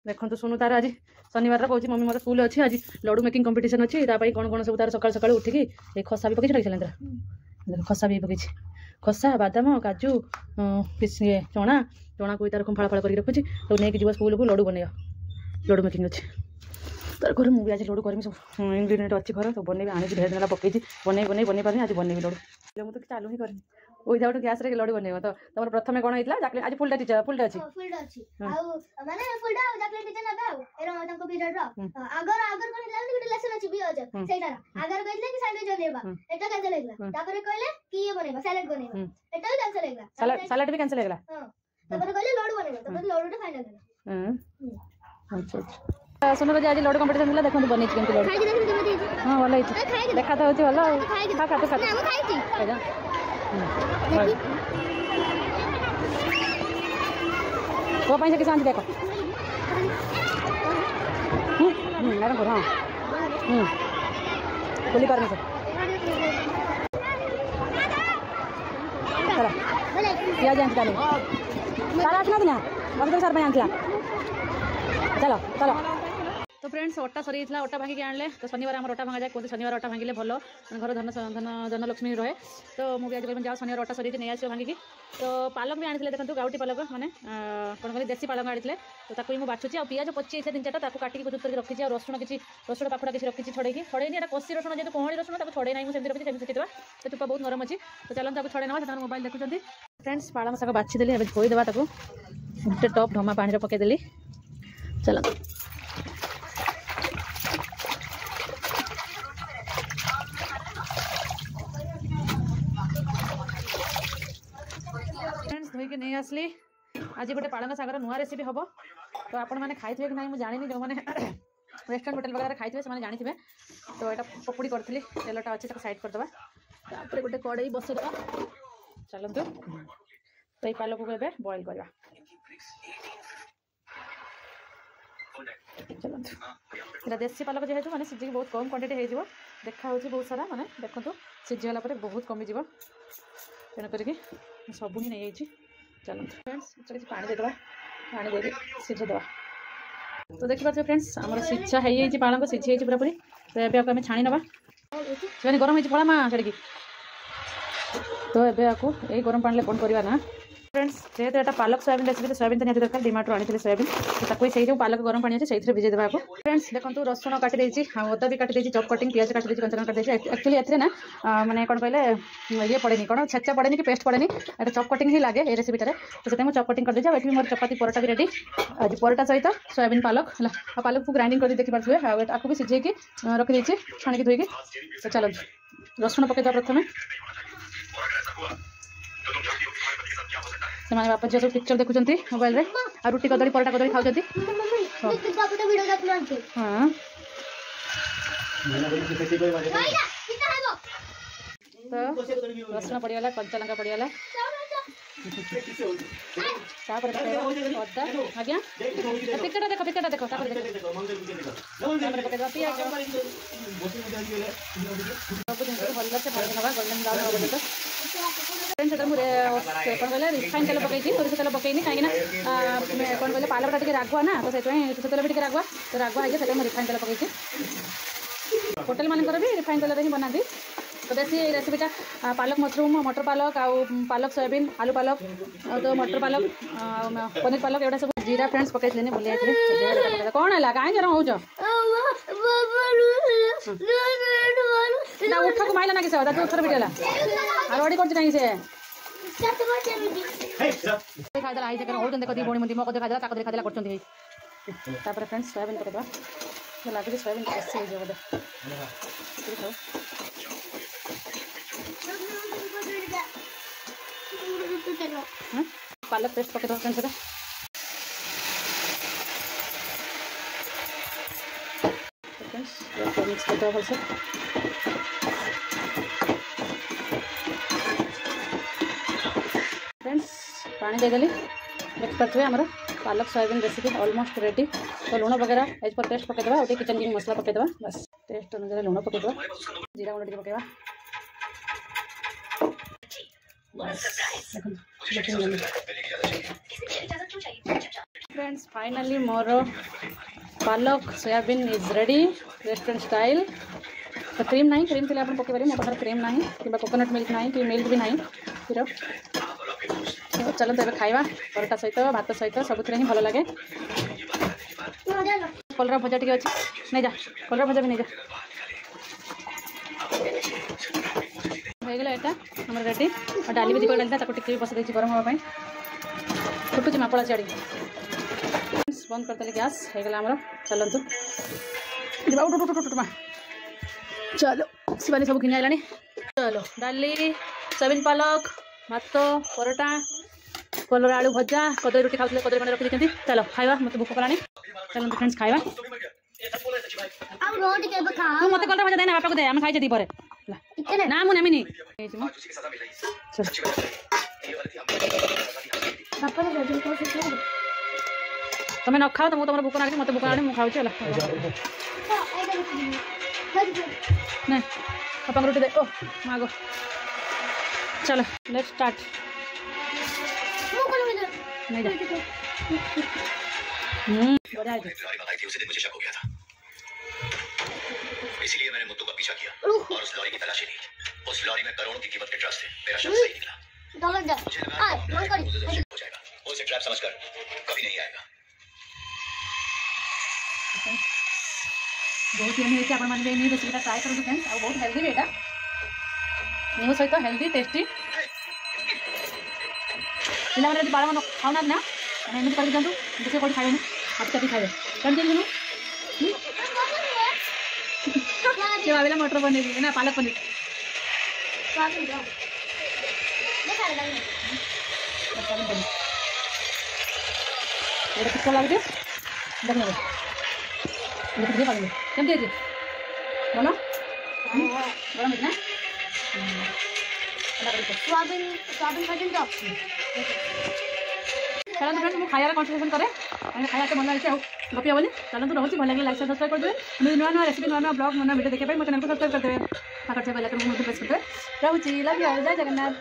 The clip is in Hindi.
देखो सोनू तार आज शनिवार कहूँ मम्मी मतलब स्कूल अच्छी आज लड्डू मेकिंग कंपटीशन अच्छी कौन कौन सब तार सकाल सकाल उठिकी खसा भी पकई देख खसा भी पकई खसा बादाम काजू चना चना को तार फाड़ फाड़ करके रखुच्छी तो नहीं जीव स्कूल को लड्डू बनैया लड्डू मेकिंग अच्छी तार घर मुझे आज लड्डू करमी सब इंग्रेडिएंट अच्छी घर तो बनैबी आनी भेज देना पकई बन पारे आज बनैबी लड्डू मुझे तो चालू ही करनी विदाउट गैस रे लड्डू बनैब तो तुम प्रथम कौन होता जाकलेट आज फुलटा टीचर फुलटा अच्छी माने फुलटा जाकलेट टीचर नबे एरो तांको पीरियड रो अगर अगर कोन लागले कि लेसन अछि भी अज सेटा अगर कहले कि सैंडविच बनेबा एटा कैंसिल हेगला तापर कहले कि ये बनेबा सैलेड बनेबा एटा भी कैंसिल हेगला सैलेड भी कैंसिल हेगला हां तापर कहले लड्डू बनेबा तापर लड्डू फाइनल हेगला अच्छा सुनो आज लड्डू कंपटीशन मिला देखो बनै केमती लड्डू खाइ देखि केमती हां भलो होई देखा तो होची भलो खा खा तो खा हम खाइ छी खाइ तो पैसा किसान देखो मैडम हाँ खुली पार से चलो प्याज आंच डालो सारा आंचना ना अभी तो सर आंचला चलो चलो तो फ्रेंड्स अटा सरी अटा भांगिक आनले तो शनिवार आम अटा भांगा जाए कहते शनिवार अटा भांगिले भल घर धन धन धनलक्ष्मी रहे तो मुझे आज कहूँ जाओ शनिवार अटा सरी नहीं आसो भांगिकी तो पालक भी आनी देखो गाउटी पालक मैंने कौन कह देसी पालक आनी तो ताकू बाछुची पियाज पची 3-4टा ताकू काटिक कुचुत करके रखी और रसुण किसी रसुण पाखुड़ा किसी रखी छड़ेकी छड़ेनी कसी रसुण जेहतु कौड़ी रसुण ताको छड़े नहीं मुझे रखी सेमती तो चुपा बहुत नरम अच्छी तो चलते ताको छड़े ना मोबाइल देखुं फ्रेंड्स पालंग शाग बाछीदेली ए धोईदेवा गोटे टप ढमा पानी पकईदेली चलते धोईकी नहीं आसली आज गोटे पालंग शागर नुआ रेसिपी हम तो आपण मैंने खाई कि ना मुझे जानी जो मैंने रेस्टोरेंट होटेल वगैरह खाई से जानी तो यहाँ पकुड़ी करी तेलटा अच्छे साइड करदे गोटे कड़े बसईदा चलतु तो ये पालक को ए बॉइल करवा चलतु देसी पालक जेहेतु मैंने सीझी बहुत कम क्वांटिटी हो देखा बहुत सारा मैंने देखो सीझीगला बहुत कमिज तेणुक सब ही नहीं चलते फ्रेंड्स किसी पानी देदेवा पानी दे सीझेदेवा तो देखिए फ्रेंड्स आम सीझा हो पालक सीझी पूरा पूरी तो ये आम छाणी नवा से गरम हो पड़ा माँ छड़ी तो ये यही गरम पानी कौन करवा ना फ्रेंड्स जेहतु यहाँ पालक सोयाबीन रेसिपी तो सोयाबीन तो नहीं दरकार डिमार्ट आनी सोयाबीन तो से पालक गरम पानी अच्छे से भिजे देवा फ्रेंड्स देखो रसुण काटी अदा भी काटी चॉप कटिंग पियाज काटी कंचन काटी एक्चुअली ए ना मैंने कौन कहले ये पड़ेनी कौन छेचा पड़ेनी कि पेस्ट पड़ेनी ये चॉप कटिंग ही लगे ये रेसिपीटे तो से चॉप कटिंग कर दीजिए मोर चपाती परोटा भी रेडी आज परोटा सहित सोयाबीन पालक है पालक को ग्राइंडिंग कर देखी पारे आपको भी सीझे रखी छाणिकी धोईकी तो चलते रसुण पकईदा प्रथम से बापा झील सब पिक्चर देखुं मोबाइल रे आ रुटी कदली परोटा कदली खाऊ हाँ तो रसुण पड़गला कंचा लंका पड़गला अदा आज्ञा पिक्चर देख पिक्चर देख सब जिन भलसे भाजी ना गोल्डन ब्राउन हम कौन कहले रिफाइन तेल पकई सोरिष तेल पकईनी कहीं कौन कहले पालकटा टी रागुआ ना तो से तेल भी रागुआ तो रागुआ है रिफाइन तेल पकई होटेल मानकर भी रिफाइन तेल ही बनाती तो देसी रेसिपीटा पालक मशरूम मटर पालक आउ पालक सोयाबीन आलू पालक तो मटर पालक पनीर पालक एवं सब जीरा फ्रेंड्स पकई भूल कौन है कहीं जरा हो ना उठ को माइला ना किसी उत्तर भी और अड़ी कर कहीं से खाईदेला आई जगह हो देखो दी बोणी मुंदी मको खाईदेला ताको खाईदेला कर फ्रेंड्स सोयाबीन पकईदेवा लगे सोयाबीन कसी हो बोधे पालक पेस्ट पकईदेवा फ्रेंड्स मिक्स करदे भलसे फ्रेंड्स पानी देदेली देखिए आमर पालक सोयाबीन रेसिपी ऑलमोस्ट रेडी तो लुण वगैरह एज पर टेस्ट पकईदेवा और किचन किंग मसला पकईदेवा बस टेस्ट अनुसार लुण पकईदेवा जीरा गुंड टे पकईवा फ्रेंड्स फाइनली मोर पालक soybean is ready restaurant style. तो क्रीम ना क्रीम थी आप पकईपर मो पाखे क्रीम ना कि कोकोनट मिल्क ना कि मिल्क भी ना क्षीर। तो चलते ए खाଇବା परोटा सहित भात सहित सबुथ ही भल लगे। कलरा भजा टी अच्छी नहीं जा कलरा भजा भी नहीं जा होगा यहाँ आम रेडी और डाली भी डाली था टिके बस देती गरम हाँपाई फुटुची मापड़ा चाड़ी बंद करते गैस होगा आमर चलतु चलो शिवानी सब घिनी आइलानी। चलो डाली सोयाबीन पालक भात परोटा कलर आलू भजा कदली रुटी खाते कदली मैंने रखी देखते। चलो खाଇବା मत भूख कलानी चलो फ्रेंड्स खाଇବା तू मत कलर भजा देना बापा को दे आम खाई दी पर ना मुझे नेमिनी तुम्हें न खाओ तो तुम भूख लगे मत भूख लगे मुझे खाऊँ नहीं पापा को रुटी दे ओ मागो। चलो लेट्स स्टार्ट नहीं जा इसीलिए मैंने मुत्तू का पीछा किया और उस लॉरी की तलाशी ली। उस लॉरी में करोड़ों की कीमत के ट्रस्ट थे। मेरा शक सही निकला। मुझे लगा हो जाएगा वो उसे ट्रैप समझकर कभी नहीं आएगा। बहुत यमी होती है मैंने रेसिपीटा ट्राए करूँ फ्रेंड्स और बहुत हेल्दी भी यहाँ न्यू सहित हेल्दी टेस्टी पे बार बार खाऊना ना एमती कर दिखाँ देखिए कौन खाए हाथ चाटी खाए कौन चाहिए भाविला मटर पनीर ना पालक पनीर कितना लगे देखिए देखिए पानी केमती है बोलो गरम है चलो फ्रेंड्स मुझे खाया कन्सल्टेसन करे खाया भल लगे गपिया बोली चलते रोचे भल लगे लाइक सब्सक्राइब कर देवे नुआ नुआ रेसिपी नुआ नुआ ब्लॉग नुआ वीडियो देखिए मो चैनल को सब्सक्राइब कर देवे प्रेस करते रोचे लव यू जय जगन्नाथ।